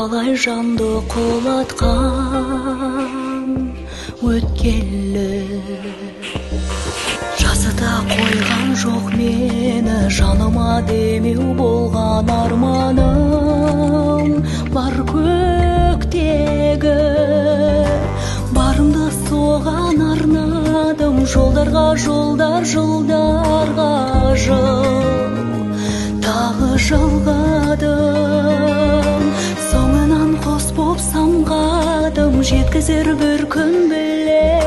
талай жанды құлатқан өткелі. Жасыта қойған жоқ мені, жаныма демеу болған арманым бар көктегі. Барымды соған арнадым, жолдарға жолдар, жылдарға жыл тағы жалғадым. Соңынан қос боп самғадым, жеткізер бір күн білем.